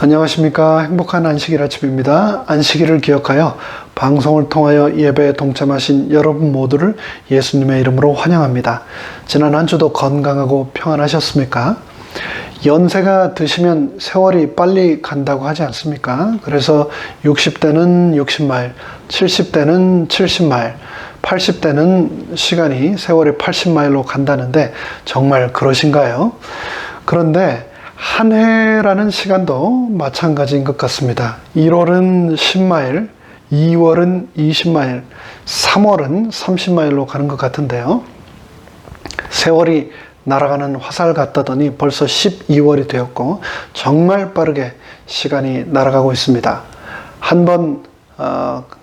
안녕하십니까. 행복한 안식일 아침입니다. 안식일을 기억하여 방송을 통하여 예배에 동참하신 여러분 모두를 예수님의 이름으로 환영합니다. 지난 한 주도 건강하고 평안하셨습니까? 연세가 드시면 세월이 빨리 간다고 하지 않습니까? 그래서 60대는 60마일, 70대는 70마일, 80대는 세월이 80마일로 간다는데 정말 그러신가요? 그런데 한 해라는 시간도 마찬가지인 것 같습니다. 1월은 10마일, 2월은 20마일, 3월은 30마일로 가는 것 같은데요. 세월이 날아가는 화살 같다더니 벌써 12월이 되었고 정말 빠르게 시간이 날아가고 있습니다. 한 번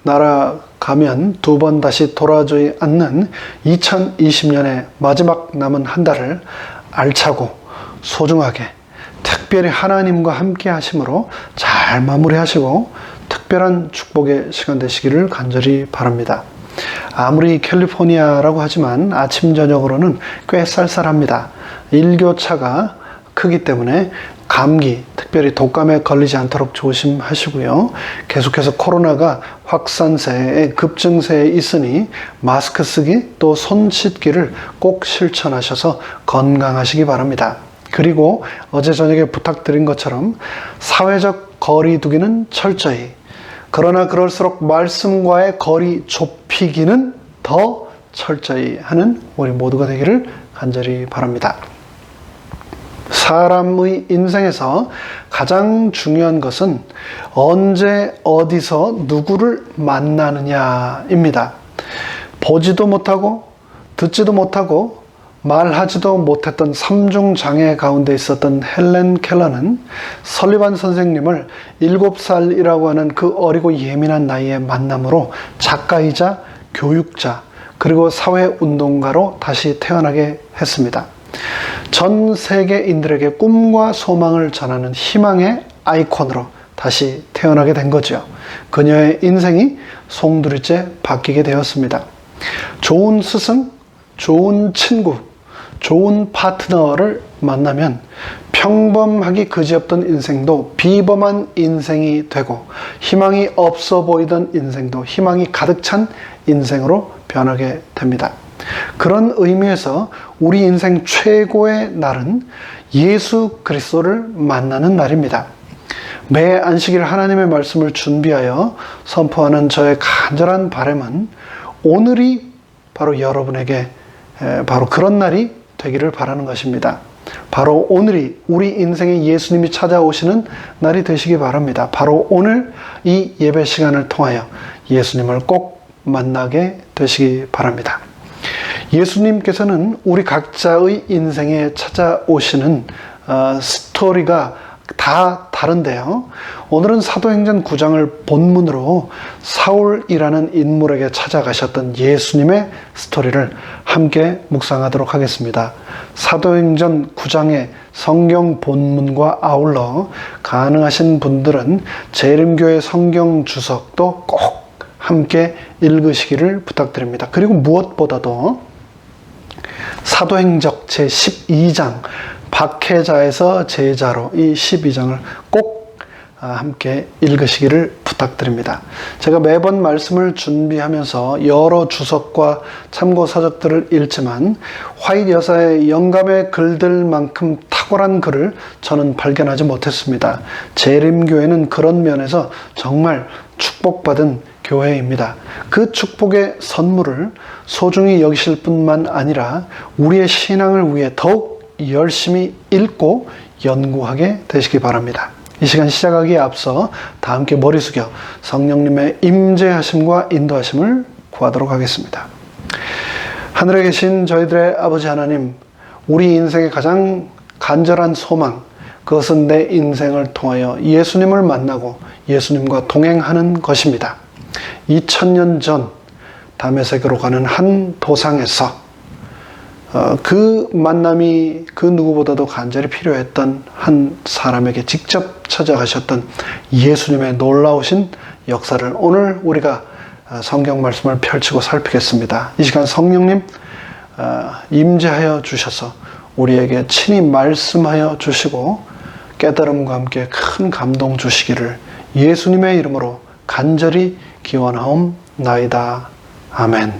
날아가면 두 번 다시 돌아오지 않는 2020년의 마지막 남은 한 달을 알차고 소중하게 특별히 하나님과 함께 하심으로 잘 마무리하시고 특별한 축복의 시간 되시기를 간절히 바랍니다. 아무리 캘리포니아라고 하지만 아침 저녁으로는 꽤 쌀쌀합니다. 일교차가 크기 때문에 감기, 특별히 독감에 걸리지 않도록 조심하시고요. 계속해서 코로나가 확산세에 급증세에 있으니 마스크 쓰기 또 손 씻기를 꼭 실천하셔서 건강하시기 바랍니다. 그리고 어제 저녁에 부탁드린 것처럼 사회적 거리 두기는 철저히, 그러나 그럴수록 말씀과의 거리 좁히기는 더 철저히 하는 우리 모두가 되기를 간절히 바랍니다. 사람의 인생에서 가장 중요한 것은 언제 어디서 누구를 만나느냐입니다. 보지도 못하고 듣지도 못하고 말하지도 못했던 3중 장애 가운데 있었던 헬렌 켈러는 설리반 선생님을 7살이라고 하는 그 어리고 예민한 나이에 만남으로 작가이자 교육자 그리고 사회운동가로 다시 태어나게 했습니다. 전 세계인들에게 꿈과 소망을 전하는 희망의 아이콘으로 다시 태어나게 된 거죠. 그녀의 인생이 송두리째 바뀌게 되었습니다. 좋은 스승, 좋은 친구, 좋은 파트너를 만나면 평범하기 그지없던 인생도 비범한 인생이 되고 희망이 없어 보이던 인생도 희망이 가득 찬 인생으로 변하게 됩니다. 그런 의미에서 우리 인생 최고의 날은 예수 그리스도를 만나는 날입니다. 매 안식일 하나님의 말씀을 준비하여 선포하는 저의 간절한 바람은 오늘이 바로 여러분에게 바로 그런 날이 되기를 바라는 것입니다. 바로 오늘이 우리 인생에 예수님이 찾아오시는 날이 되시기 바랍니다. 바로 오늘 이 예배 시간을 통하여 예수님을 꼭 만나게 되시기 바랍니다. 예수님께서는 우리 각자의 인생에 찾아오시는 스토리가 다 다른데요. 오늘은 사도행전 9장을 본문으로 사울이라는 인물에게 찾아가셨던 예수님의 스토리를 함께 묵상하도록 하겠습니다. 사도행전 9장의 성경 본문과 아울러 가능하신 분들은 재림교회 성경 주석도 꼭 함께 읽으시기를 부탁드립니다. 그리고 무엇보다도 사도행적 제12장 박해자에서 제자로 이 12장을 꼭 함께 읽으시기를 부탁드립니다. 제가 매번 말씀을 준비하면서 여러 주석과 참고서적들을 읽지만 화이트 여사의 영감의 글들만큼 탁월한 글을 저는 발견하지 못했습니다. 재림교회는 그런 면에서 정말 축복받은 교회입니다. 그 축복의 선물을 소중히 여기실 뿐만 아니라 우리의 신앙을 위해 더욱 열심히 읽고 연구하게 되시기 바랍니다. 이 시간 시작하기에 앞서 다 함께 머리 숙여 성령님의 임재하심과 인도하심을 구하도록 하겠습니다. 하늘에 계신 저희들의 아버지 하나님, 우리 인생의 가장 간절한 소망, 그것은 내 인생을 통하여 예수님을 만나고 예수님과 동행하는 것입니다. 2000년 전 다메섹으로 가는 한 도상에서 그 만남이 그 누구보다도 간절히 필요했던 한 사람에게 직접 찾아가셨던 예수님의 놀라우신 역사를 오늘 우리가 성경 말씀을 펼치고 살피겠습니다. 이 시간 성령님 임재하여 주셔서 우리에게 친히 말씀하여 주시고 깨달음과 함께 큰 감동 주시기를 예수님의 이름으로 간절히 기원하옵나이다. 아멘.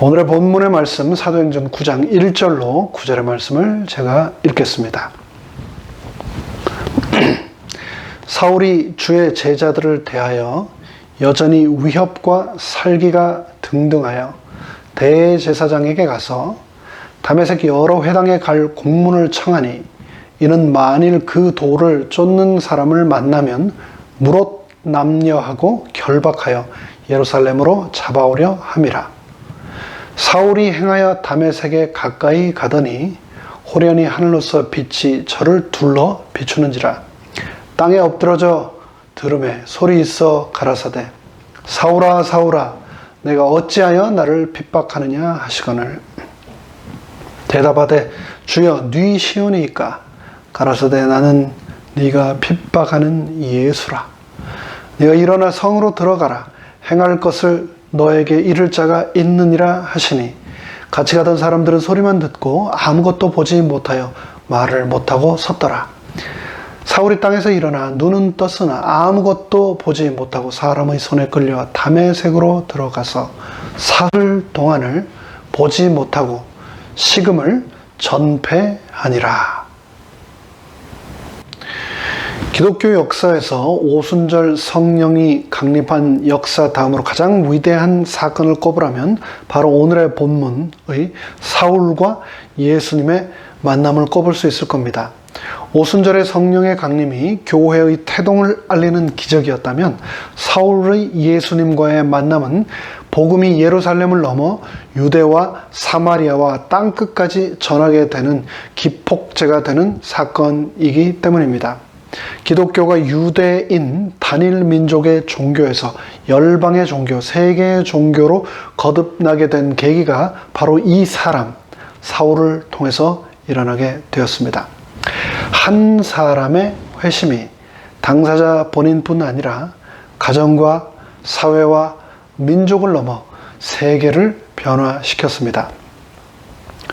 오늘의 본문의 말씀 사도행전 9장 1절로 9절의 말씀을 제가 읽겠습니다. 사울이 주의 제자들을 대하여 여전히 위협과 살기가 등등하여 대제사장에게 가서 다메섹 여러 회당에 갈 공문을 청하니 이는 만일 그 도를 쫓는 사람을 만나면 무롯 남녀하고 결박하여 예루살렘으로 잡아오려 함이라. 사울이 행하여 다메섹에 가까이 가더니 호련히 하늘로서 빛이 저를 둘러 비추는지라. 땅에 엎드러져 들음에 소리 있어 가라사대 사울아 사울아 내가 어찌하여 나를 핍박하느냐 하시거늘 대답하되 주여 네 시온이이까 가라사대 나는 네가 핍박하는 예수라. 네가 일어나 성으로 들어가라. 행할 것을 너에게 이를 자가 있느니라 하시니 같이 가던 사람들은 소리만 듣고 아무것도 보지 못하여 말을 못하고 섰더라. 사울이 땅에서 일어나 눈은 떴으나 아무것도 보지 못하고 사람의 손에 끌려 다메섹으로 들어가서 사흘 동안을 보지 못하고 식음을 전폐하니라. 기독교 역사에서 오순절 성령이 강림한 역사 다음으로 가장 위대한 사건을 꼽으라면 바로 오늘의 본문의 사울과 예수님의 만남을 꼽을 수 있을 겁니다. 오순절의 성령의 강림이 교회의 태동을 알리는 기적이었다면 사울의 예수님과의 만남은 복음이 예루살렘을 넘어 유대와 사마리아와 땅끝까지 전하게 되는 기폭제가 되는 사건이기 때문입니다. 기독교가 유대인 단일 민족의 종교에서 열방의 종교, 세계의 종교로 거듭나게 된 계기가 바로 이 사람, 사울을 통해서 일어나게 되었습니다. 한 사람의 회심이 당사자 본인뿐 아니라 가정과 사회와 민족을 넘어 세계를 변화시켰습니다.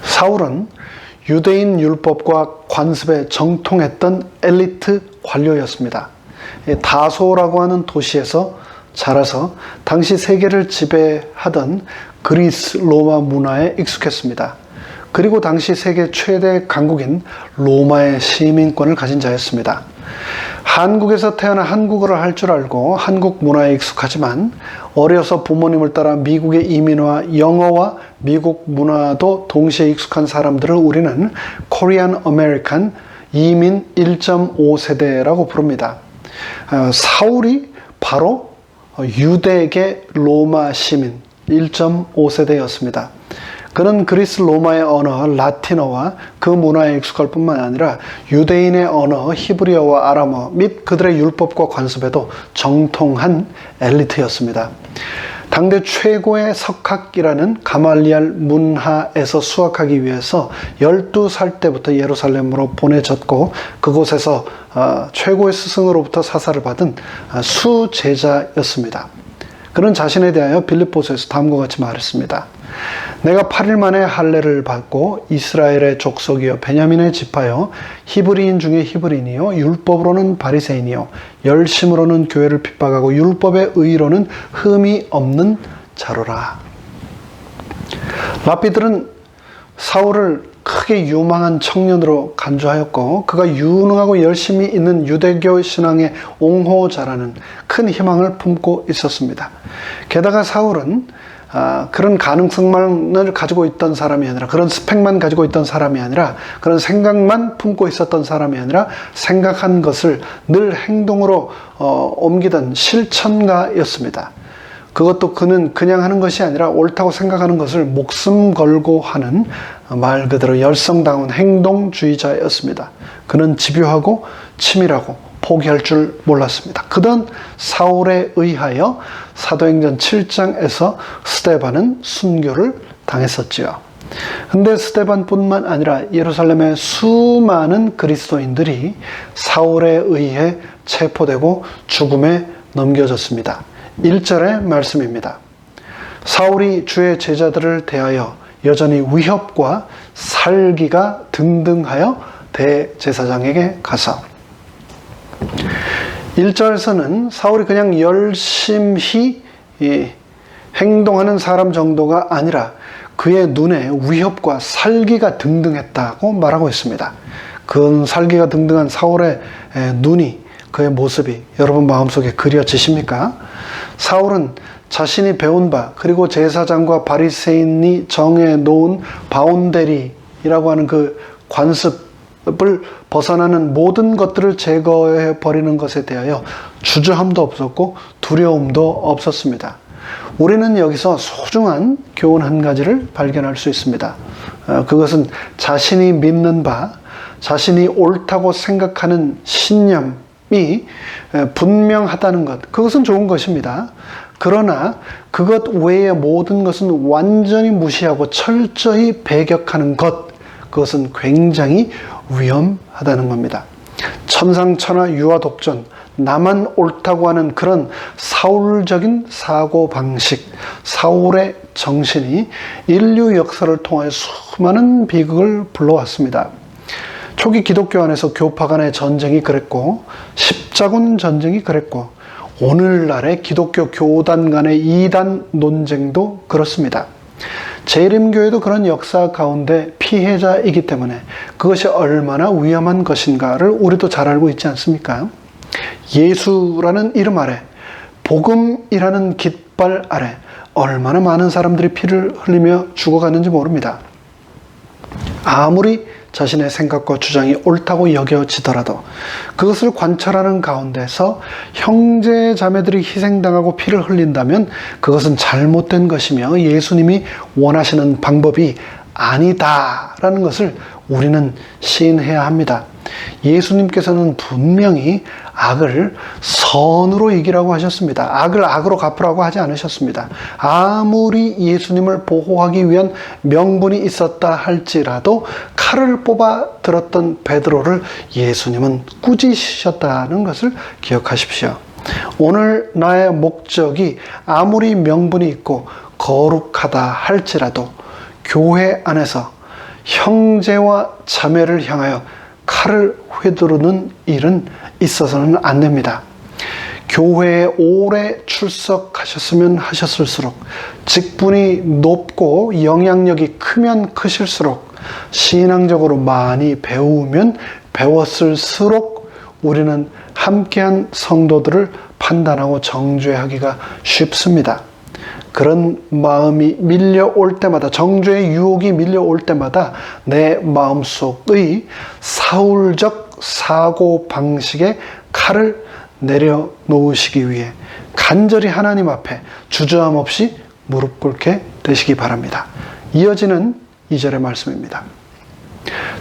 사울은 유대인 율법과 관습에 정통했던 엘리트 관료였습니다. 다소라고 하는 도시에서 자라서 당시 세계를 지배하던 그리스 로마 문화에 익숙했습니다. 그리고 당시 세계 최대 강국인 로마의 시민권을 가진 자였습니다. 한국에서 태어나 한국어를 할 줄 알고 한국 문화에 익숙하지만 어려서 부모님을 따라 미국에 이민와 영어와 미국 문화도 동시에 익숙한 사람들을 우리는 코리안 아메리칸 이민 1.5세대라고 부릅니다. 사울이 바로 유대계 로마 시민 1.5세대였습니다. 그는 그리스 로마의 언어 라틴어와 그 문화에 익숙할 뿐만 아니라 유대인의 언어 히브리어와 아람어 및 그들의 율법과 관습에도 정통한 엘리트였습니다. 당대 최고의 석학이라는 가말리알 문하에서 수학하기 위해서 12살 때부터 예루살렘으로 보내졌고 그곳에서 최고의 스승으로부터 사사를 받은 수제자였습니다. 그는 자신에 대하여 빌립보서에서 다음과 같이 말했습니다. 내가 8일 만에 할례를 받고 이스라엘의 족속이요 베냐민의 지파요 히브리인 중에 히브리인이요 율법으로는 바리새인이요 열심으로는 교회를 핍박하고 율법의 의로는 흠이 없는 자로라. 랍비들은 사울을 크게 유망한 청년으로 간주하였고 그가 유능하고 열심히 있는 유대교 신앙의 옹호자라는 큰 희망을 품고 있었습니다. 게다가 사울은 그런 가능성만을 가지고 있던 사람이 아니라 그런 스펙만 가지고 있던 사람이 아니라 그런 생각만 품고 있었던 사람이 아니라 생각한 것을 늘 행동으로 옮기던 실천가였습니다. 그것도 그는 그냥 하는 것이 아니라 옳다고 생각하는 것을 목숨 걸고 하는 말 그대로 열성다운 행동주의자였습니다. 그는 집요하고 치밀하고 포기할 줄 몰랐습니다. 그던 사울에 의하여 사도행전 7장에서 스데반은 순교를 당했었지요. 근데 스데반뿐만 아니라 예루살렘의 수많은 그리스도인들이 사울에 의해 체포되고 죽음에 넘겨졌습니다. 1절의 말씀입니다. 사울이 주의 제자들을 대하여 여전히 위협과 살기가 등등하여 대제사장에게 가서 1절에서는 사울이 그냥 열심히 행동하는 사람 정도가 아니라 그의 눈에 위협과 살기가 등등했다고 말하고 있습니다. 그 살기가 등등한 사울의 눈이, 그의 모습이 여러분 마음속에 그려지십니까? 사울은 자신이 배운 바, 그리고 제사장과 바리새인이 정해 놓은 바운데리라고 하는 그 관습을 벗어나는 모든 것들을 제거해 버리는 것에 대하여 주저함도 없었고 두려움도 없었습니다. 우리는 여기서 소중한 교훈 한 가지를 발견할 수 있습니다. 그것은 자신이 믿는 바, 자신이 옳다고 생각하는 신념이 분명하다는 것, 그것은 좋은 것입니다. 그러나 그것 외의 모든 것은 완전히 무시하고 철저히 배격하는 것, 그것은 굉장히 위험하다는 겁니다. 천상천하 유아독존, 나만 옳다고 하는 그런 사울적인 사고방식, 사울의 정신이 인류 역사를 통하여 수많은 비극을 불러왔습니다. 초기 기독교 안에서 교파 간의 전쟁이 그랬고, 십자군 전쟁이 그랬고, 오늘날의 기독교 교단 간의 이단 논쟁도 그렇습니다. 재림교회도 그런 역사 가운데 피해자이기 때문에 그것이 얼마나 위험한 것인가를 우리도 잘 알고 있지 않습니까? 예수라는 이름 아래, 복음이라는 깃발 아래 얼마나 많은 사람들이 피를 흘리며 죽어가는지 모릅니다. 아무리 자신의 생각과 주장이 옳다고 여겨지더라도 그것을 관찰하는 가운데서 형제 자매들이 희생당하고 피를 흘린다면 그것은 잘못된 것이며 예수님이 원하시는 방법이 아니다라는 것을 우리는 시인해야 합니다. 예수님께서는 분명히 악을 선으로 이기라고 하셨습니다. 악을 악으로 갚으라고 하지 않으셨습니다. 아무리 예수님을 보호하기 위한 명분이 있었다 할지라도 칼을 뽑아 들었던 베드로를 예수님은 꾸짖으셨다는 것을 기억하십시오. 오늘 나의 목적이 아무리 명분이 있고 거룩하다 할지라도 교회 안에서 형제와 자매를 향하여 칼을 휘두르는 일은 있어서는 안 됩니다. 교회에 오래 출석하셨으면 하셨을수록, 직분이 높고 영향력이 크면 크실수록, 신앙적으로 많이 배우면 배웠을수록 우리는 함께한 성도들을 판단하고 정죄하기가 쉽습니다. 그런 마음이 밀려올 때마다, 정죄의 유혹이 밀려올 때마다 내 마음속의 사울적 사고방식의 칼을 내려놓으시기 위해 간절히 하나님 앞에 주저함 없이 무릎 꿇게 되시기 바랍니다. 이어지는 2절의 말씀입니다.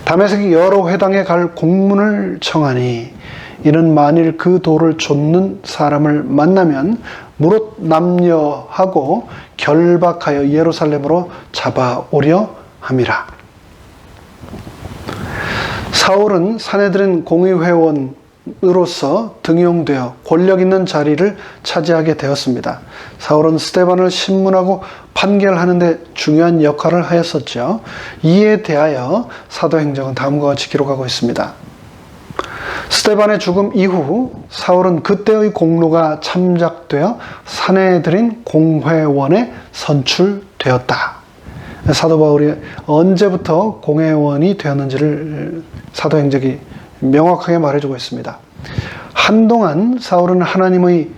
다메섹이 여러 회당에 갈 공문을 청하니 이는 만일 그 돌을 좇는 사람을 만나면 무릇 남녀하고 결박하여 예루살렘으로 잡아오려 함이라. 사울은 사내들인 공의회원으로서 등용되어 권력 있는 자리를 차지하게 되었습니다. 사울은 스데반을 신문하고 판결하는 데 중요한 역할을 하였었죠. 이에 대하여 사도행전은 다음과 같이 기록하고 있습니다. 스데반의 죽음 이후 사울은 그때의 공로가 참작되어 사내들인 공회원에 선출되었다. 사도 바울이 언제부터 공회원이 되었는지를 사도행전이 명확하게 말해주고 있습니다. 한동안 사울은 하나님의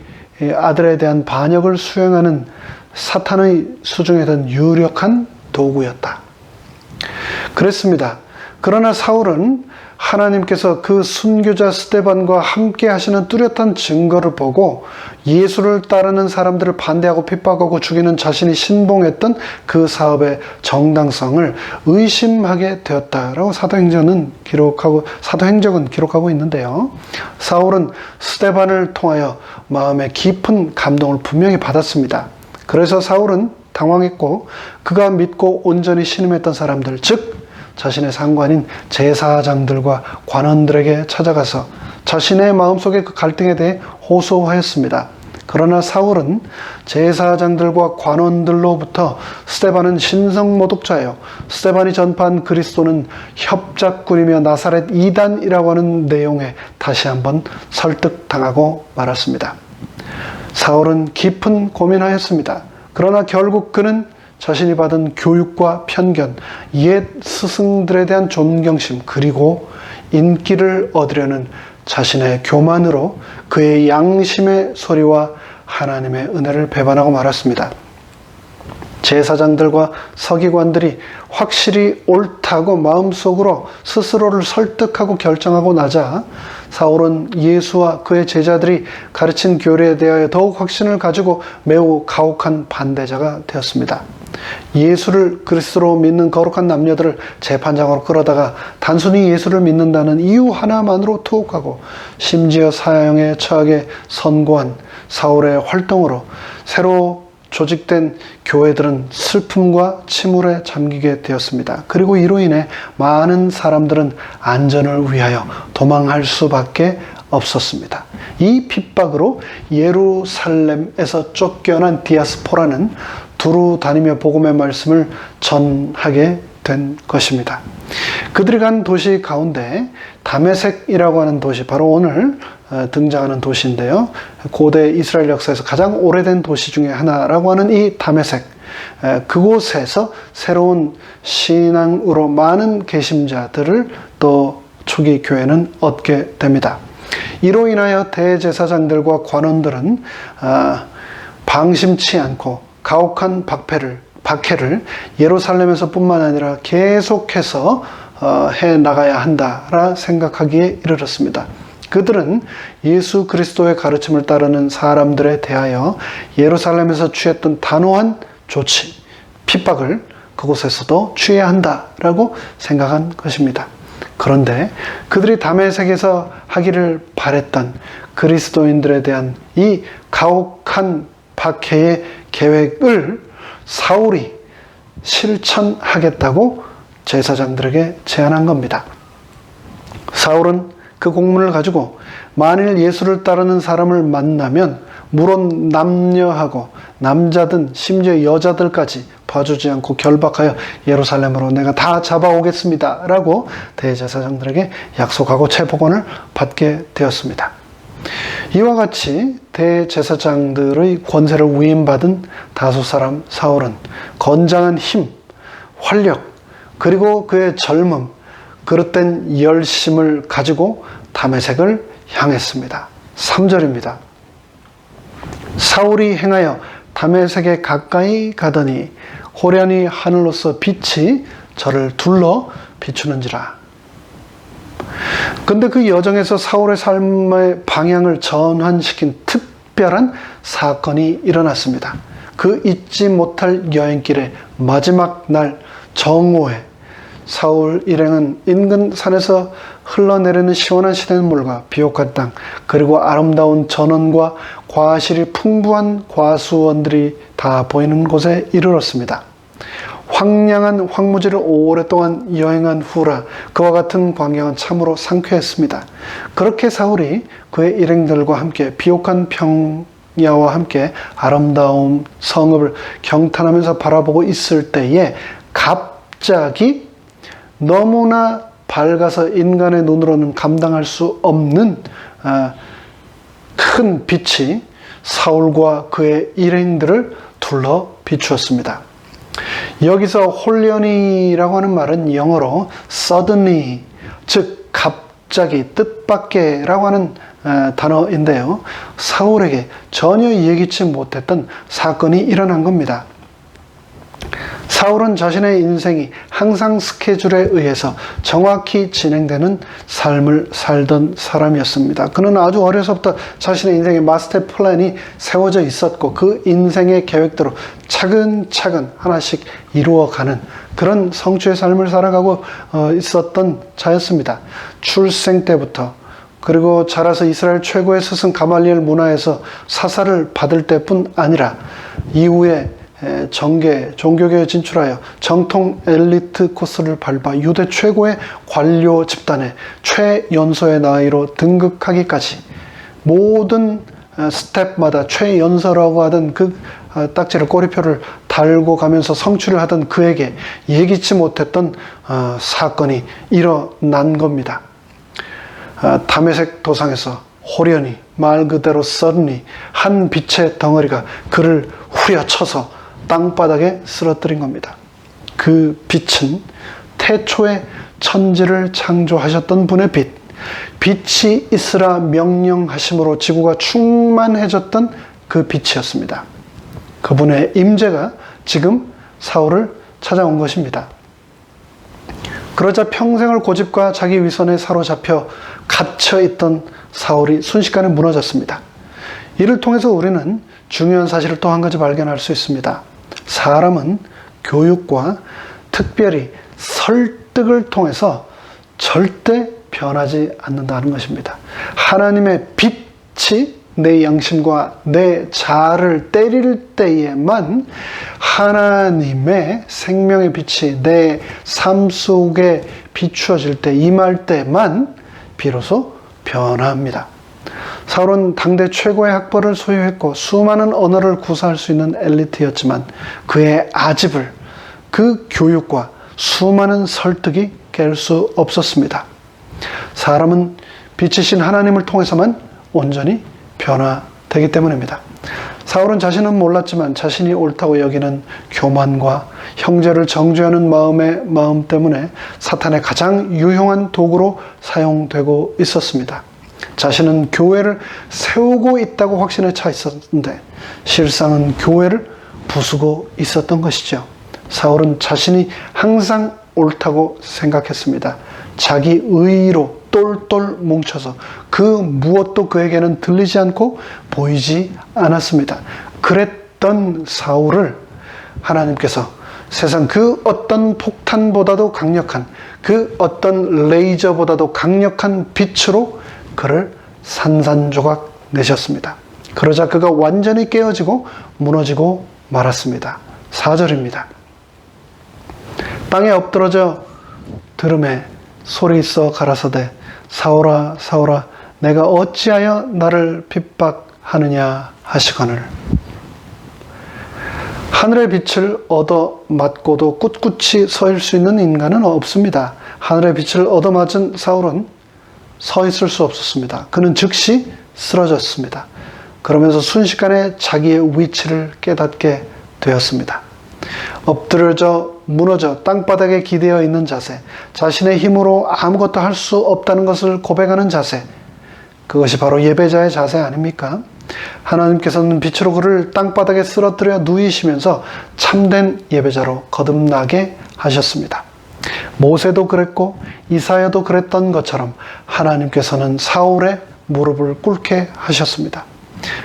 아들에 대한 반역을 수행하는 사탄의 수중에 유력한 도구였다. 그랬습니다. 그러나 사울은 하나님께서 그 순교자 스데반과 함께 하시는 뚜렷한 증거를 보고 예수를 따르는 사람들을 반대하고 핍박하고 죽이는 자신이 신봉했던 그 사업의 정당성을 의심하게 되었다라고 사도행전은 기록하고 있는데요. 사울은 스데반을 통하여 마음의 깊은 감동을 분명히 받았습니다. 그래서 사울은 당황했고 그가 믿고 온전히 신음했던 사람들, 즉 자신의 상관인 제사장들과 관원들에게 찾아가서 자신의 마음속의 그 갈등에 대해 호소하였습니다. 그러나 사울은 제사장들과 관원들로부터 스데반은 신성모독자예요, 스데반이 전파한 그리스도는 협작꾼이며 나사렛 이단이라고 하는 내용에 다시 한번 설득당하고 말았습니다. 사울은 깊은 고민하였습니다. 그러나 결국 그는 자신이 받은 교육과 편견, 옛 스승들에 대한 존경심, 그리고 인기를 얻으려는 자신의 교만으로 그의 양심의 소리와 하나님의 은혜를 배반하고 말았습니다. 제사장들과 서기관들이 확실히 옳다고 마음속으로 스스로를 설득하고 결정하고 나자 사울은 예수와 그의 제자들이 가르친 교리에 대하여 더욱 확신을 가지고 매우 가혹한 반대자가 되었습니다. 예수를 그리스도로 믿는 거룩한 남녀들을 재판장으로 끌어다가 단순히 예수를 믿는다는 이유 하나만으로 투옥하고 심지어 사형에 처하게 선고한 사울의 활동으로 새로 조직된 교회들은 슬픔과 침울에 잠기게 되었습니다. 그리고 이로 인해 많은 사람들은 안전을 위하여 도망할 수밖에 없었습니다. 이 핍박으로 예루살렘에서 쫓겨난 디아스포라는 두루 다니며 복음의 말씀을 전하게 된 것입니다. 그들이 간 도시 가운데 다메섹이라고 하는 도시, 바로 오늘 등장하는 도시인데요. 고대 이스라엘 역사에서 가장 오래된 도시 중에 하나라고 하는 이 다메섹, 그곳에서 새로운 신앙으로 많은 개심자들을 또 초기 교회는 얻게 됩니다. 이로 인하여 대제사장들과 관원들은 방심치 않고 가혹한 박해를 예루살렘에서 뿐만 아니라 계속해서 해 나가야 한다라 생각하기에 이르렀습니다. 그들은 예수 그리스도의 가르침을 따르는 사람들에 대하여 예루살렘에서 취했던 단호한 조치, 핍박을 그곳에서도 취해야 한다라고 생각한 것입니다. 그런데 그들이 다메섹에서 하기를 바랬던 그리스도인들에 대한 이 가혹한 박해의 계획을 사울이 실천하겠다고 제사장들에게 제안한 겁니다. 사울은 그 공문을 가지고 만일 예수를 따르는 사람을 만나면 물론 남녀하고 남자든 심지어 여자들까지 봐주지 않고 결박하여 예루살렘으로 내가 다 잡아오겠습니다 라고 대제사장들에게 약속하고 체포권을 받게 되었습니다. 이와 같이 대제사장들의 권세를 위임받은 다수 사람 사울은 건장한 힘, 활력, 그리고 그의 젊음, 그릇된 열심을 가지고 다메섹을 향했습니다. 3절입니다. 사울이 행하여 다메섹에 가까이 가더니 호련히 하늘로서 빛이 저를 둘러 비추는지라. 근데 그 여정에서 사울의 삶의 방향을 전환시킨 특별한 사건이 일어났습니다. 그 잊지 못할 여행길의 마지막 날 정오에 사울 일행은 인근 산에서 흘러내리는 시원한 시냇물과 비옥한 땅, 그리고 아름다운 전원과 과실이 풍부한 과수원들이 다 보이는 곳에 이르렀습니다. 황량한 황무지를 오랫동안 여행한 후라 그와 같은 광경은 참으로 상쾌했습니다. 그렇게 사울이 그의 일행들과 함께 비옥한 평야와 함께 아름다운 성읍을 경탄하면서 바라보고 있을 때에 갑자기 너무나 밝아서 인간의 눈으로는 감당할 수 없는 큰 빛이 사울과 그의 일행들을 둘러 비추었습니다. 여기서 홀련히라고 하는 말은 영어로 suddenly, 즉 갑자기, 뜻밖에라고 하는 단어인데요. 사울에게 전혀 예기치 못했던 사건이 일어난 겁니다. 사울은 자신의 인생이 항상 스케줄에 의해서 정확히 진행되는 삶을 살던 사람이었습니다. 그는 아주 어려서부터 자신의 인생의 마스터 플랜이 세워져 있었고 그 인생의 계획대로 차근차근 하나씩 이루어가는 그런 성취의 삶을 살아가고 있었던 자였습니다. 출생 때부터 그리고 자라서 이스라엘 최고의 스승 가말리엘 문화에서 사사를 받을 때뿐 아니라 이후에 종교계에 진출하여 정통 엘리트 코스를 밟아 유대 최고의 관료 집단의 최연소의 나이로 등극하기까지 모든 스텝마다 최연소라고 하던 그 딱지를 꼬리표를 달고 가면서 성취를 하던 그에게 예기치 못했던 사건이 일어난 겁니다. 다메섹 도상에서 호련히 말 그대로 suddenly 한 빛의 덩어리가 그를 후려쳐서 땅바닥에 쓰러뜨린 겁니다. 그 빛은 태초에 천지를 창조하셨던 분의 빛, 빛이 있으라 명령하심으로 지구가 충만해졌던 그 빛이었습니다. 그분의 임재가 지금 사울을 찾아온 것입니다. 그러자 평생을 고집과 자기 위선에 사로잡혀 갇혀있던 사울이 순식간에 무너졌습니다. 이를 통해서 우리는 중요한 사실을 또 한 가지 발견할 수 있습니다. 사람은 교육과 특별히 설득을 통해서 절대 변하지 않는다는 것입니다. 하나님의 빛이 내 양심과 내 자아를 때릴 때에만 하나님의 생명의 빛이 내 삶 속에 비추어질 때, 임할 때만 비로소 변합니다. 사울은 당대 최고의 학벌을 소유했고 수많은 언어를 구사할 수 있는 엘리트였지만 그의 아집을 그 교육과 수많은 설득이 깰 수 없었습니다. 사람은 빛이신 하나님을 통해서만 온전히 변화되기 때문입니다. 사울은 자신은 몰랐지만 자신이 옳다고 여기는 교만과 형제를 정죄하는 마음 때문에 사탄의 가장 유용한 도구로 사용되고 있었습니다. 자신은 교회를 세우고 있다고 확신에 차 있었는데 실상은 교회를 부수고 있었던 것이죠. 사울은 자신이 항상 옳다고 생각했습니다. 자기 의의로 똘똘 뭉쳐서 그 무엇도 그에게는 들리지 않고 보이지 않았습니다. 그랬던 사울을 하나님께서 세상 그 어떤 폭탄보다도 강력한, 그 어떤 레이저보다도 강력한 빛으로 그를 산산조각 내셨습니다. 그러자 그가 완전히 깨어지고 무너지고 말았습니다. 4절입니다. 땅에 엎드러져 들음에 소리 있어 가라사대 사울아 사울아 내가 어찌하여 나를 핍박하느냐 하시거늘. 하늘의 빛을 얻어 맞고도 꿋꿋이 서 수 있는 인간은 없습니다. 하늘의 빛을 얻어 맞은 사울은 서 있을 수 없었습니다. 그는 즉시 쓰러졌습니다. 그러면서 순식간에 자기의 위치를 깨닫게 되었습니다. 엎드려져 무너져 땅바닥에 기대어 있는 자세, 자신의 힘으로 아무것도 할 수 없다는 것을 고백하는 자세, 그것이 바로 예배자의 자세 아닙니까? 하나님께서는 빛으로 그를 땅바닥에 쓰러뜨려 누이시면서 참된 예배자로 거듭나게 하셨습니다. 모세도 그랬고 이사야도 그랬던 것처럼 하나님께서는 사울의 무릎을 꿇게 하셨습니다.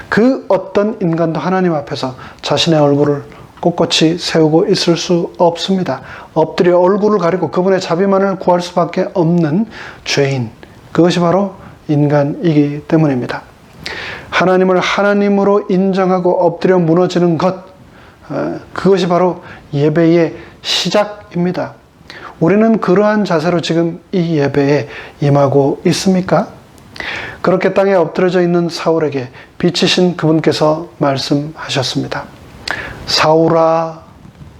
그 어떤 인간도 하나님 앞에서 자신의 얼굴을 꼿꼿이 세우고 있을 수 없습니다. 엎드려 얼굴을 가리고 그분의 자비만을 구할 수밖에 없는 죄인, 그것이 바로 인간이기 때문입니다. 하나님을 하나님으로 인정하고 엎드려 무너지는 것, 그것이 바로 예배의 시작입니다. 우리는 그러한 자세로 지금 이 예배에 임하고 있습니까? 그렇게 땅에 엎드려져 있는 사울에게 빛이신 그분께서 말씀하셨습니다. 사울아,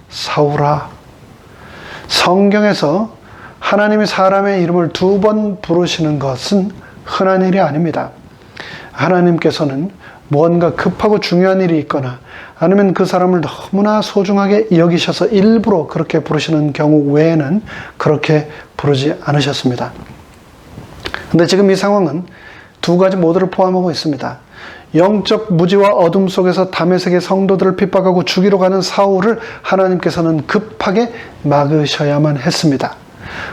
사울아. 성경에서 하나님이 사람의 이름을 2번 부르시는 것은 흔한 일이 아닙니다. 하나님께서는 무언가 급하고 중요한 일이 있거나 아니면 그 사람을 너무나 소중하게 여기셔서 일부러 그렇게 부르시는 경우 외에는 그렇게 부르지 않으셨습니다. 근데 지금 이 상황은 2가지 모두를 포함하고 있습니다. 영적 무지와 어둠 속에서 다메섹의 성도들을 핍박하고 죽이러 가는 사울을 하나님께서는 급하게 막으셔야만 했습니다.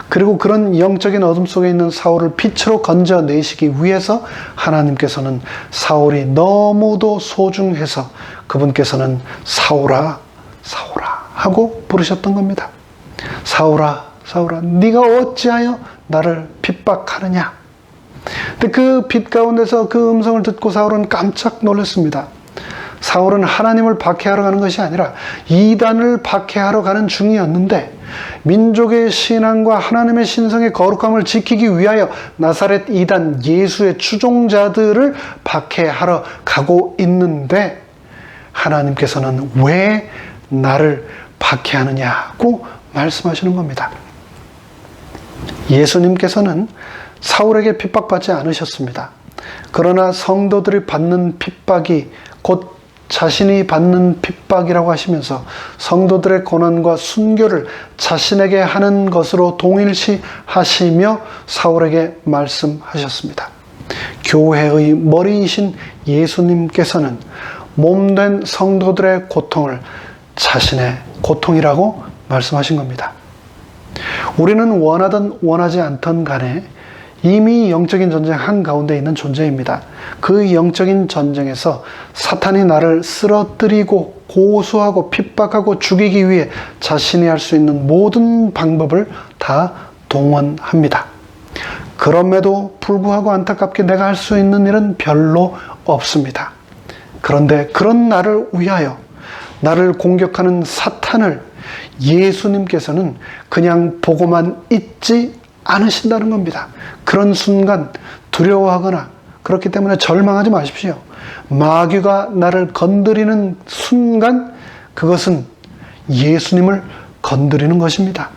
그리고 그런 영적인 어둠 속에 있는 사울을 빛으로 건져내시기 위해서 하나님께서는 사울이 너무도 소중해서 그분께서는 사울아, 사울아 하고 부르셨던 겁니다. 사울아, 사울아, 네가 어찌하여 나를 핍박하느냐? 근데 그 빛 가운데서 그 음성을 듣고 사울은 깜짝 놀랐습니다. 사울은 하나님을 박해하러 가는 것이 아니라 이단을 박해하러 가는 중이었는데, 민족의 신앙과 하나님의 신성의 거룩함을 지키기 위하여 나사렛 이단 예수의 추종자들을 박해하러 가고 있는데, 하나님께서는 왜 나를 박해하느냐고 말씀하시는 겁니다. 예수님께서는 사울에게 핍박받지 않으셨습니다. 그러나 성도들이 받는 핍박이 곧 자신이 받는 핍박이라고 하시면서 성도들의 고난과 순교를 자신에게 하는 것으로 동일시 하시며 사울에게 말씀하셨습니다. 교회의 머리이신 예수님께서는 몸된 성도들의 고통을 자신의 고통이라고 말씀하신 겁니다. 우리는 원하든 원하지 않던 간에 이미 영적인 전쟁 한가운데 있는 존재입니다. 그 영적인 전쟁에서 사탄이 나를 쓰러뜨리고 고소하고 핍박하고 죽이기 위해 자신이 할 수 있는 모든 방법을 다 동원합니다. 그럼에도 불구하고 안타깝게 내가 할 수 있는 일은 별로 없습니다. 그런데 그런 나를 위하여 나를 공격하는 사탄을 예수님께서는 그냥 보고만 있지 않으신다는 겁니다. 그런 순간 두려워하거나 그렇기 때문에 절망하지 마십시오. 마귀가 나를 건드리는 순간 그것은 예수님을 건드리는 것입니다.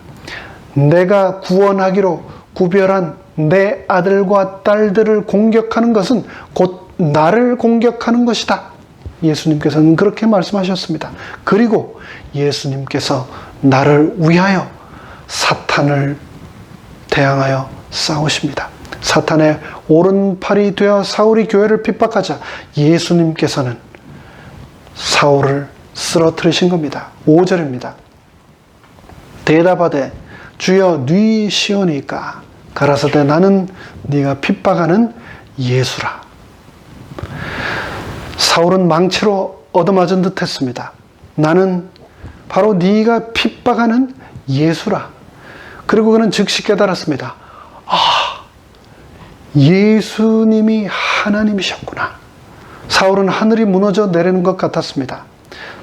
내가 구원하기로 구별한 내 아들과 딸들을 공격하는 것은 곧 나를 공격하는 것이다. 예수님께서는 그렇게 말씀하셨습니다. 그리고 예수님께서 나를 위하여 사탄을 대항하여 싸우십니다. 사탄의 오른팔이 되어 사울이 교회를 핍박하자 예수님께서는 사울을 쓰러뜨리신 겁니다. 5절입니다. 대답하되 주여 네 시오니까 가라사대 나는 네가 핍박하는 예수라. 사울은 망치로 얻어맞은 듯 했습니다. 나는 바로 네가 핍박하는 예수라. 그리고 그는 즉시 깨달았습니다. 예수님이 하나님이셨구나. 사울은 하늘이 무너져 내리는 것 같았습니다.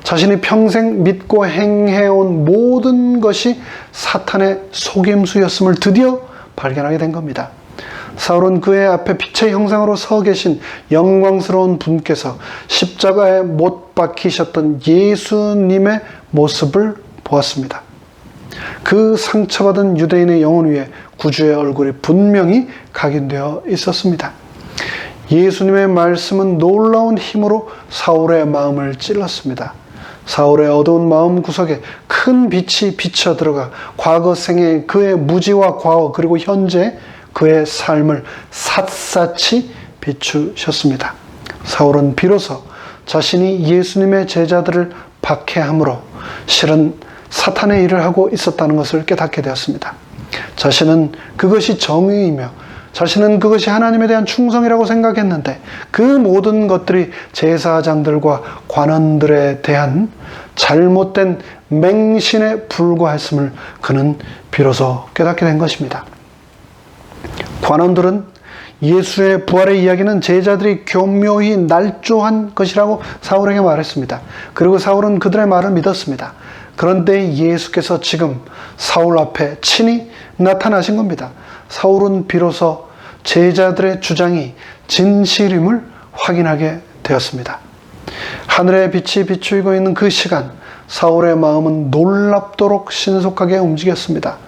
자신이 평생 믿고 행해온 모든 것이 사탄의 속임수였음을 드디어 발견하게 된 겁니다. 사울은 그의 앞에 빛의 형상으로 서 계신 영광스러운 분께서 십자가에 못 박히셨던 예수님의 모습을 보았습니다. 그 상처받은 유대인의 영혼 위에 구주의 얼굴이 분명히 각인되어 있었습니다. 예수님의 말씀은 놀라운 힘으로 사울의 마음을 찔렀습니다. 사울의 어두운 마음 구석에 큰 빛이 비쳐 들어가 과거 생의 그의 무지와 과거 그리고 현재 그의 삶을 샅샅이 비추셨습니다. 사울은 비로소 자신이 예수님의 제자들을 박해함으로 실은 사탄의 일을 하고 있었다는 것을 깨닫게 되었습니다. 자신은 그것이 정의이며 자신은 그것이 하나님에 대한 충성이라고 생각했는데 그 모든 것들이 제사장들과 관원들에 대한 잘못된 맹신에 불과했음을 그는 비로소 깨닫게 된 것입니다. 관원들은 예수의 부활의 이야기는 제자들이 교묘히 날조한 것이라고 사울에게 말했습니다. 그리고 사울은 그들의 말을 믿었습니다. 그런데 예수께서 지금 사울 앞에 친히 나타나신 겁니다. 사울은 비로소 제자들의 주장이 진실임을 확인하게 되었습니다. 하늘의 빛이 비추이고 있는 그 시간, 사울의 마음은 놀랍도록 신속하게 움직였습니다.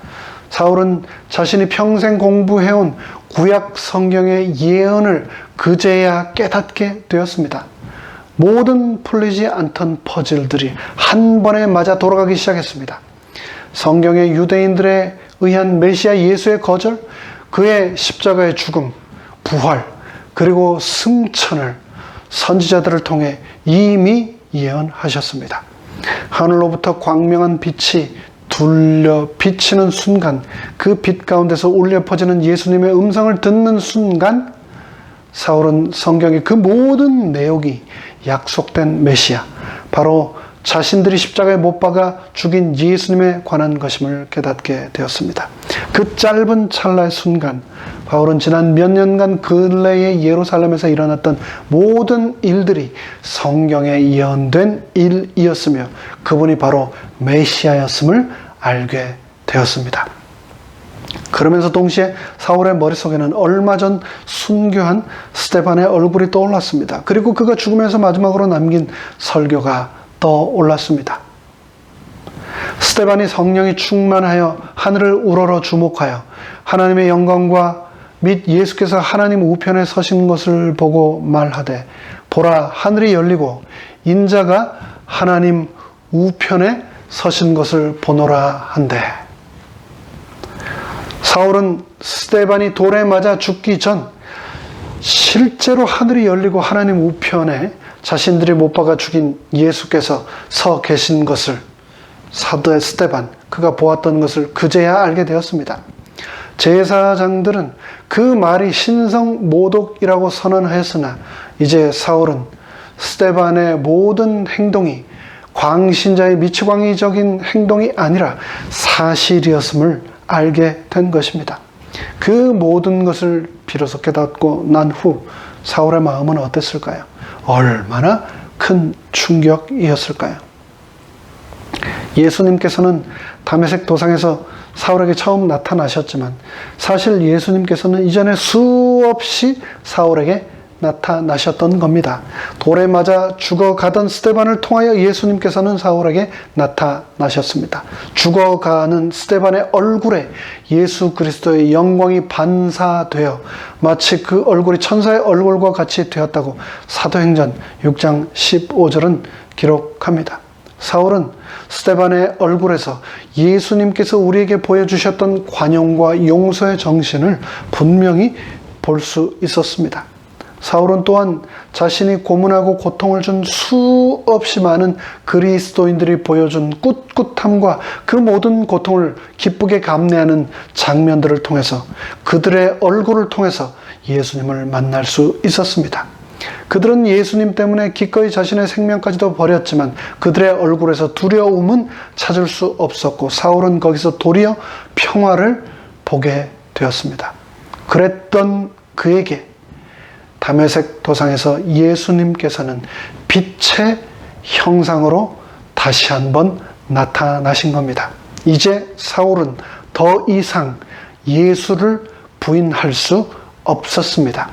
사울은 자신이 평생 공부해온 구약 성경의 예언을 그제야 깨닫게 되었습니다. 모든 풀리지 않던 퍼즐들이 한 번에 맞아 돌아가기 시작했습니다. 성경의 유대인들에 의한 메시아 예수의 거절, 그의 십자가의 죽음, 부활, 그리고 승천을 선지자들을 통해 이미 예언하셨습니다. 하늘로부터 광명한 빛이 둘려 비치는 순간, 그 빛 가운데서 울려 퍼지는 예수님의 음성을 듣는 순간 사울은 성경의 그 모든 내용이 약속된 메시아, 바로 자신들이 십자가에 못 박아 죽인 예수님에 관한 것임을 깨닫게 되었습니다. 그 짧은 찰나의 순간 바울은 지난 몇 년간 근래에 예루살렘에서 일어났던 모든 일들이 성경에 예언된 일이었으며 그분이 바로 메시아였음을 알게 되었습니다. 그러면서 동시에 사울의 머릿속에는 얼마 전 순교한 스데반의 얼굴이 떠올랐습니다. 그리고 그가 죽으면서 마지막으로 남긴 설교가 떠올랐습니다. 스데반이 성령이 충만하여 하늘을 우러러 주목하여 하나님의 영광과 및 예수께서 하나님 우편에 서신 것을 보고 말하되 보라 하늘이 열리고 인자가 하나님 우편에 서신 것을 보노라 한대. 사울은 스데반이 돌에 맞아 죽기 전 실제로 하늘이 열리고 하나님 우편에 자신들이 못 박아 죽인 예수께서 서 계신 것을 사도 스데반 그가 보았던 것을 그제야 알게 되었습니다. 제사장들은 그 말이 신성 모독이라고 선언하였으나 이제 사울은 스데반의 모든 행동이 광신자의 미치광이적인 행동이 아니라 사실이었음을 알게 된 것입니다. 그 모든 것을 비로소 깨닫고 난 후 사울의 마음은 어땠을까요? 얼마나 큰 충격이었을까요? 예수님께서는 다메섹 도상에서 사울에게 처음 나타나셨지만 사실 예수님께서는 이전에 수없이 사울에게 나타나셨던 겁니다. 돌에 맞아 죽어가던 스데반을 통하여 예수님께서는 사울에게 나타나셨습니다. 죽어가는 스데반의 얼굴에 예수 그리스도의 영광이 반사되어 마치 그 얼굴이 천사의 얼굴과 같이 되었다고 사도행전 6장 15절은 기록합니다. 사울은 스데반의 얼굴에서 예수님께서 우리에게 보여주셨던 관용과 용서의 정신을 분명히 볼 수 있었습니다. 사울은 또한 자신이 고문하고 고통을 준 수없이 많은 그리스도인들이 보여준 꿋꿋함과 그 모든 고통을 기쁘게 감내하는 장면들을 통해서 그들의 얼굴을 통해서 예수님을 만날 수 있었습니다. 그들은 예수님 때문에 기꺼이 자신의 생명까지도 버렸지만 그들의 얼굴에서 두려움은 찾을 수 없었고 사울은 거기서 도리어 평화를 보게 되었습니다. 그랬던 그에게 다메섹 도상에서 예수님께서는 빛의 형상으로 다시 한번 나타나신 겁니다. 이제 사울은 더 이상 예수를 부인할 수 없었습니다.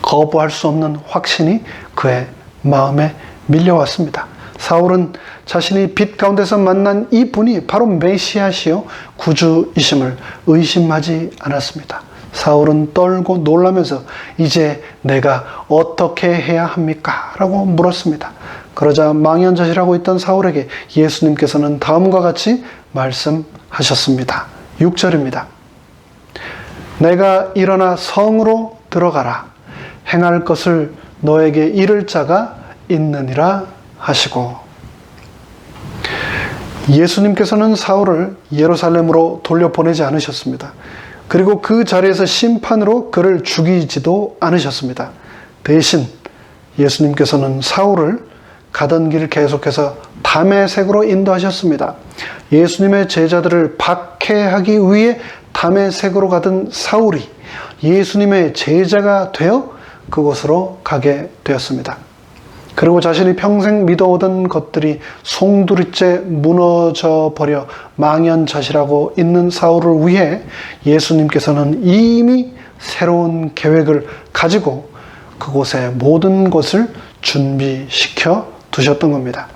거부할 수 없는 확신이 그의 마음에 밀려왔습니다. 사울은 자신이 빛 가운데서 만난 이 분이 바로 메시아시요 구주이심을 의심하지 않았습니다. 사울은 떨고 놀라면서 이제 내가 어떻게 해야 합니까? 라고 물었습니다. 그러자 망연자실하고 있던 사울에게 예수님께서는 다음과 같이 말씀하셨습니다. 6절입니다. 내가 일어나 성으로 들어가라. 행할 것을 너에게 이를 자가 있느니라 하시고 예수님께서는 사울을 예루살렘으로 돌려보내지 않으셨습니다. 그리고 그 자리에서 심판으로 그를 죽이지도 않으셨습니다. 대신 예수님께서는 사울을 가던 길 계속해서 다메섹으로 인도하셨습니다. 예수님의 제자들을 박해하기 위해 다메섹으로 가던 사울이 예수님의 제자가 되어 그곳으로 가게 되었습니다. 그리고 자신이 평생 믿어오던 것들이 송두리째 무너져 버려 망연자실하고 있는 사울을 위해 예수님께서는 이미 새로운 계획을 가지고 그곳에 모든 것을 준비시켜 두셨던 겁니다.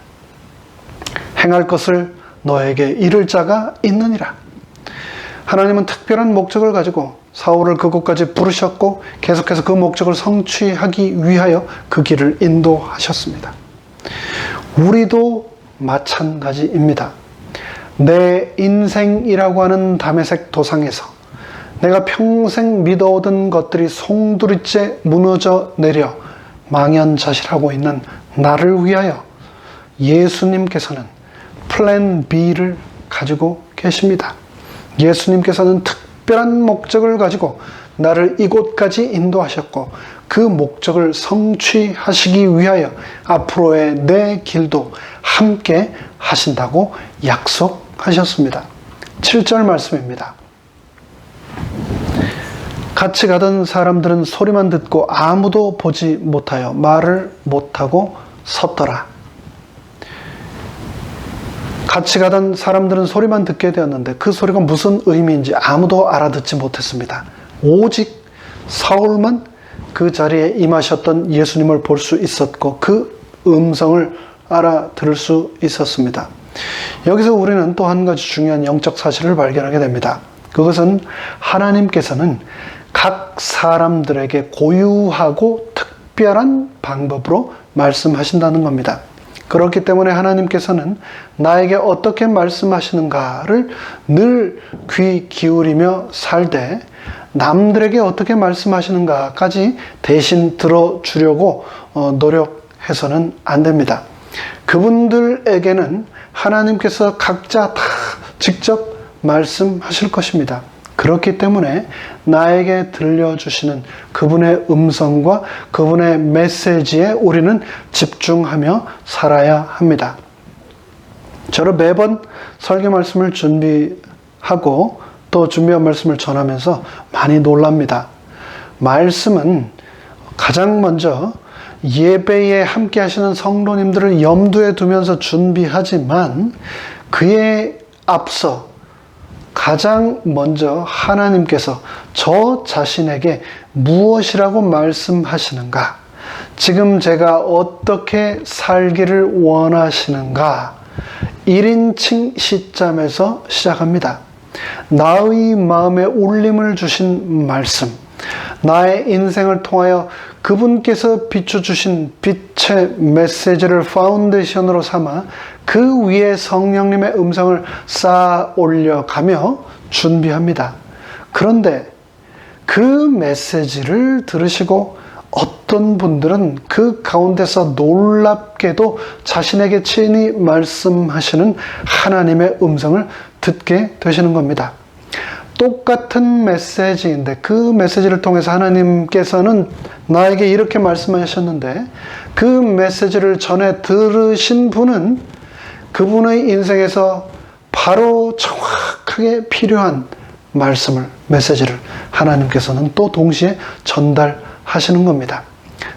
행할 것을 너에게 이를 자가 있느니라. 하나님은 특별한 목적을 가지고 사울을 그곳까지 부르셨고 계속해서 그 목적을 성취하기 위하여 그 길을 인도하셨습니다. 우리도 마찬가지입니다. 내 인생이라고 하는 다메섹 도상에서 내가 평생 믿어오던 것들이 송두리째 무너져 내려 망연자실하고 있는 나를 위하여 예수님께서는 플랜 B를 가지고 계십니다. 예수님께서는 특별한 목적을 가지고 나를 이곳까지 인도하셨고 그 목적을 성취하시기 위하여 앞으로의 내 길도 함께 하신다고 약속하셨습니다. 7절 말씀입니다. 같이 가던 사람들은 소리만 듣고 아무도 보지 못하여 말을 못하고 섰더라. 같이 가던 사람들은 소리만 듣게 되었는데 그 소리가 무슨 의미인지 아무도 알아듣지 못했습니다. 오직 사울만 그 자리에 임하셨던 예수님을 볼 수 있었고 그 음성을 알아들을 수 있었습니다. 여기서 우리는 또 한 가지 중요한 영적 사실을 발견하게 됩니다. 그것은 하나님께서는 각 사람들에게 고유하고 특별한 방법으로 말씀하신다는 겁니다. 그렇기 때문에 하나님께서는 나에게 어떻게 말씀하시는가를 늘 귀 기울이며 살되 남들에게 어떻게 말씀하시는가까지 대신 들어주려고 노력해서는 안 됩니다. 그분들에게는 하나님께서 각자 다 직접 말씀하실 것입니다. 그렇기 때문에 나에게 들려주시는 그분의 음성과 그분의 메시지에 우리는 집중하며 살아야 합니다. 저는 매번 설교 말씀을 준비하고 또 준비한 말씀을 전하면서 많이 놀랍니다. 말씀은 가장 먼저 예배에 함께 하시는 성도님들을 염두에 두면서 준비하지만 그에 앞서 가장 먼저 하나님께서 저 자신에게 무엇이라고 말씀하시는가, 지금 제가 어떻게 살기를 원하시는가, 1인칭 시점에서 시작합니다. 나의 마음에 울림을 주신 말씀, 나의 인생을 통하여 그분께서 비춰주신 빛의 메시지를 파운데이션으로 삼아 그 위에 성령님의 음성을 쌓아 올려가며 준비합니다. 그런데 그 메시지를 들으시고 어떤 분들은 그 가운데서 놀랍게도 자신에게 친히 말씀하시는 하나님의 음성을 듣게 되시는 겁니다. 똑같은 메시지인데 그 메시지를 통해서 하나님께서는 나에게 이렇게 말씀하셨는데 그 메시지를 전에 들으신 분은 그분의 인생에서 바로 정확하게 필요한 말씀을, 메시지를 하나님께서는 또 동시에 전달하시는 겁니다.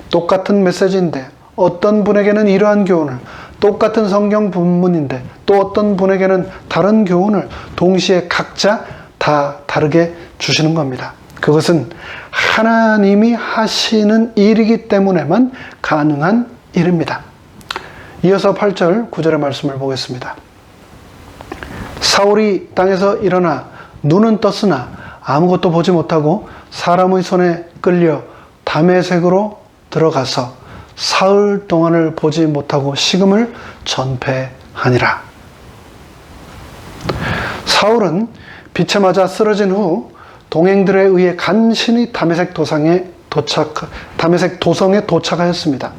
똑같은 메시지인데 어떤 분에게는 이러한 교훈을, 똑같은 성경 본문인데 또 어떤 분에게는 다른 교훈을 동시에 각자 다 다르게 주시는 겁니다. 그것은 하나님이 하시는 일이기 때문에만 가능한 일입니다. 이어서 8절 9절의 말씀을 보겠습니다. 사울이 땅에서 일어나 눈은 떴으나 아무것도 보지 못하고 사람의 손에 끌려 다메섹으로 들어가서 사흘 동안을 보지 못하고 식음을 전폐하니라. 사울은 빛에 맞아 쓰러진 후 동행들에 의해 간신히 다메섹 도성에 도착하였습니다.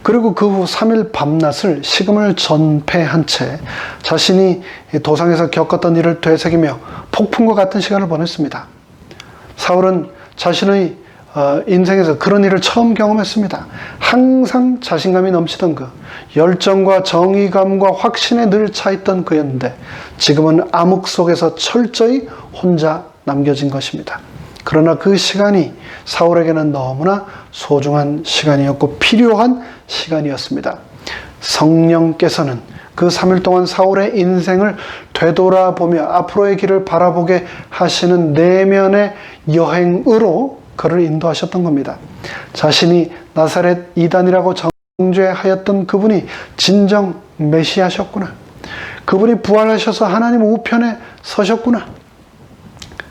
그리고 그 후 3일 밤낮을 식음을 전폐한 채 자신이 도상에서 겪었던 일을 되새기며 폭풍과 같은 시간을 보냈습니다. 사울은 자신의 인생에서 그런 일을 처음 경험했습니다. 항상 자신감이 넘치던 그, 열정과 정의감과 확신에 늘 차있던 그였는데 지금은 암흑 속에서 철저히 혼자 남겨진 것입니다. 그러나 그 시간이 사울에게는 너무나 소중한 시간이었고 필요한 시간이었습니다. 성령께서는 그 3일 동안 사울의 인생을 되돌아보며 앞으로의 길을 바라보게 하시는 내면의 여행으로 그를 인도하셨던 겁니다. 자신이 나사렛 이단이라고 정죄하였던 그분이 진정 메시아셨구나. 그분이 부활하셔서 하나님 우편에 서셨구나.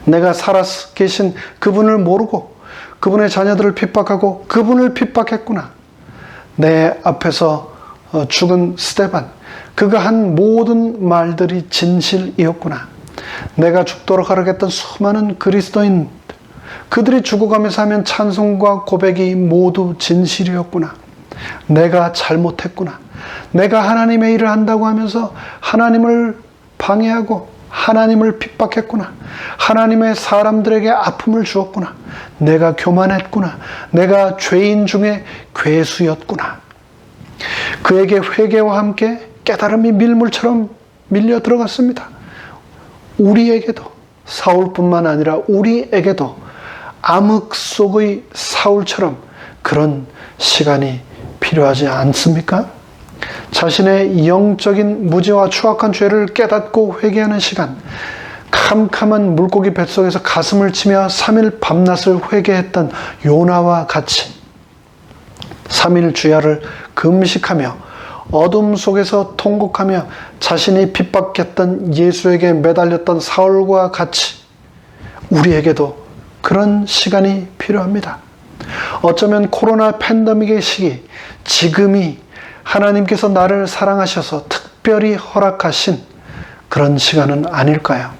내가 살아 계신 그분을 모르고 그분의 자녀들을 핍박하고 그분을 핍박했구나. 내 앞에서 죽은 스데반, 그가 한 모든 말들이 진실이었구나. 내가 죽도록 하락했던 수많은 그리스도인, 그들이 죽어가면서 하면 찬송과 고백이 모두 진실이었구나. 내가 잘못했구나. 내가 하나님의 일을 한다고 하면서 하나님을 방해하고 하나님을 핍박했구나. 하나님의 사람들에게 아픔을 주었구나. 내가 교만했구나. 내가 죄인 중에 괴수였구나. 그에게 회개와 함께 깨달음이 밀물처럼 밀려 들어갔습니다. 우리에게도, 사울뿐만 아니라 우리에게도 암흑 속의 사울처럼 그런 시간이 필요하지 않습니까? 자신의 영적인 무지와 추악한 죄를 깨닫고 회개하는 시간, 캄캄한 물고기 뱃속에서 가슴을 치며 3일 밤낮을 회개했던 요나와 같이 3일 주야를 금식하며 어둠 속에서 통곡하며 자신이 핍박했던 예수에게 매달렸던 사울과 같이 우리에게도 그런 시간이 필요합니다. 어쩌면 코로나 팬데믹의 시기, 지금이 하나님께서 나를 사랑하셔서 특별히 허락하신 그런 시간은 아닐까요?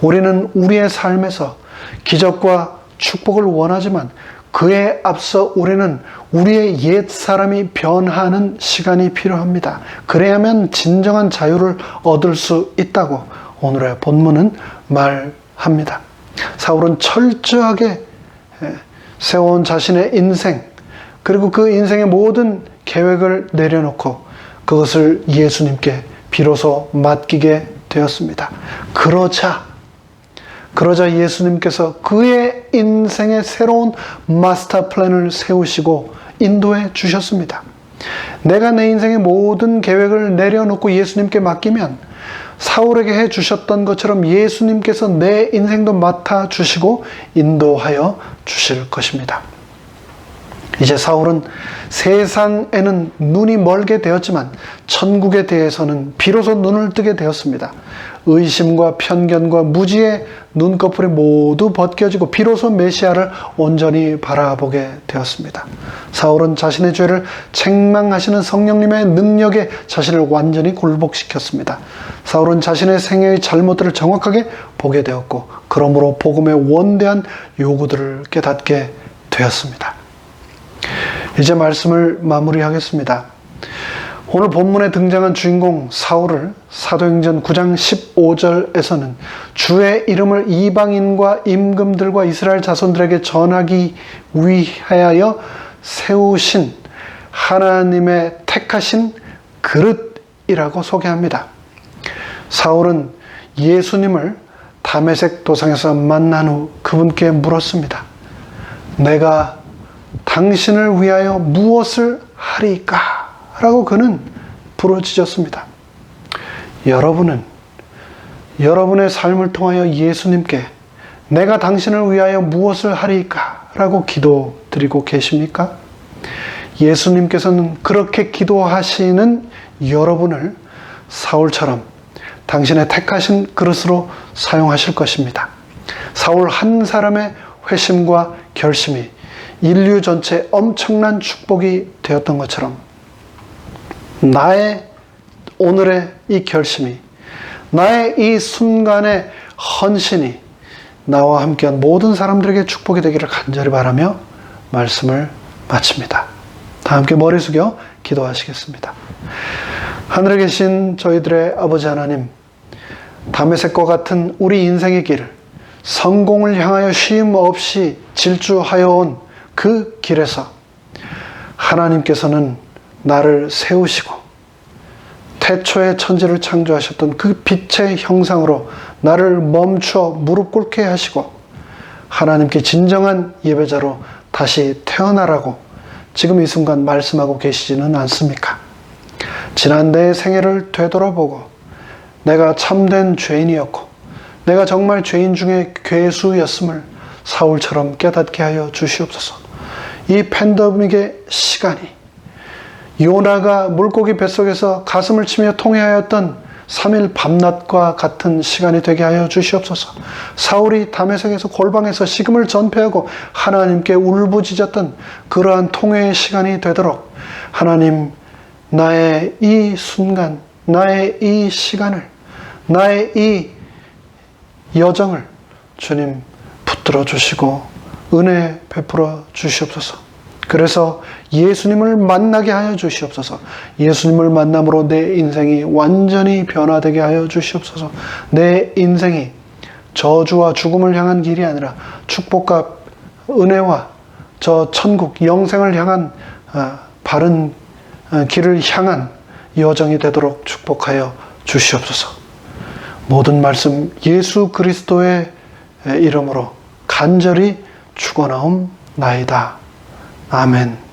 우리는 우리의 삶에서 기적과 축복을 원하지만 그에 앞서 우리는 우리의 옛 사람이 변하는 시간이 필요합니다. 그래야만 진정한 자유를 얻을 수 있다고 오늘의 본문은 말합니다. 사울은 철저하게 세워온 자신의 인생, 그리고 그 인생의 모든 계획을 내려놓고 그것을 예수님께 비로소 맡기게 되었습니다. 그러자 예수님께서 그의 인생의 새로운 마스터 플랜을 세우시고 인도해 주셨습니다. 내가 내 인생의 모든 계획을 내려놓고 예수님께 맡기면 사울에게 해 주셨던 것처럼 예수님께서 내 인생도 맡아 주시고 인도하여 주실 것입니다. 이제 사울은 세상에는 눈이 멀게 되었지만 천국에 대해서는 비로소 눈을 뜨게 되었습니다. 의심과 편견과 무지의 눈꺼풀이 모두 벗겨지고 비로소 메시아를 온전히 바라보게 되었습니다. 사울은 자신의 죄를 책망하시는 성령님의 능력에 자신을 완전히 굴복시켰습니다. 사울은 자신의 생애의 잘못들을 정확하게 보게 되었고 그러므로 복음의 원대한 요구들을 깨닫게 되었습니다. 이제 말씀을 마무리하겠습니다. 오늘 본문에 등장한 주인공 사울을 사도행전 9장 15절에서는 주의 이름을 이방인과 임금들과 이스라엘 자손들에게 전하기 위하여 세우신 하나님의 택하신 그릇이라고 소개합니다. 사울은 예수님을 다메섹 도상에서 만난 후 그분께 물었습니다. 내가 당신을 위하여 무엇을 하리까? 라고 그는 부르짖었습니다. 여러분은 여러분의 삶을 통하여 예수님께 내가 당신을 위하여 무엇을 하리까? 라고 기도드리고 계십니까? 예수님께서는 그렇게 기도하시는 여러분을 사울처럼 당신의 택하신 그릇으로 사용하실 것입니다. 사울 한 사람의 회심과 결심이 인류 전체에 엄청난 축복이 되었던 것처럼 나의 오늘의 이 결심이, 나의 이 순간의 헌신이 나와 함께한 모든 사람들에게 축복이 되기를 간절히 바라며 말씀을 마칩니다. 다 함께 머리 숙여 기도하시겠습니다. 하늘에 계신 저희들의 아버지 하나님, 다메섹과 같은 우리 인생의 길을 성공을 향하여 쉼 없이 질주하여 온 그 길에서 하나님께서는 나를 세우시고 태초에 천지를 창조하셨던 그 빛의 형상으로 나를 멈추어 무릎 꿇게 하시고 하나님께 진정한 예배자로 다시 태어나라고 지금 이 순간 말씀하고 계시지는 않습니까? 지난 내 생애를 되돌아보고 내가 참된 죄인이었고 내가 정말 죄인 중에 괴수였음을 사울처럼 깨닫게 하여 주시옵소서. 이 팬데믹의 시간이 요나가 물고기 뱃속에서 가슴을 치며 통회하였던 3일 밤낮과 같은 시간이 되게 하여 주시옵소서. 사울이 다메섹에서 골방에서 식음을 전폐하고 하나님께 울부짖었던 그러한 통회의 시간이 되도록 하나님, 나의 이 순간, 나의 이 시간을, 나의 이 여정을 주님 붙들어 주시고 은혜 베풀어 주시옵소서. 그래서 예수님을 만나게 하여 주시옵소서. 예수님을 만남으로 내 인생이 완전히 변화되게 하여 주시옵소서. 내 인생이 저주와 죽음을 향한 길이 아니라 축복과 은혜와 저 천국 영생을 향한 바른 길을 향한 여정이 되도록 축복하여 주시옵소서. 모든 말씀 예수 그리스도의 이름으로 간절히 죽어나옵나이다. 아멘.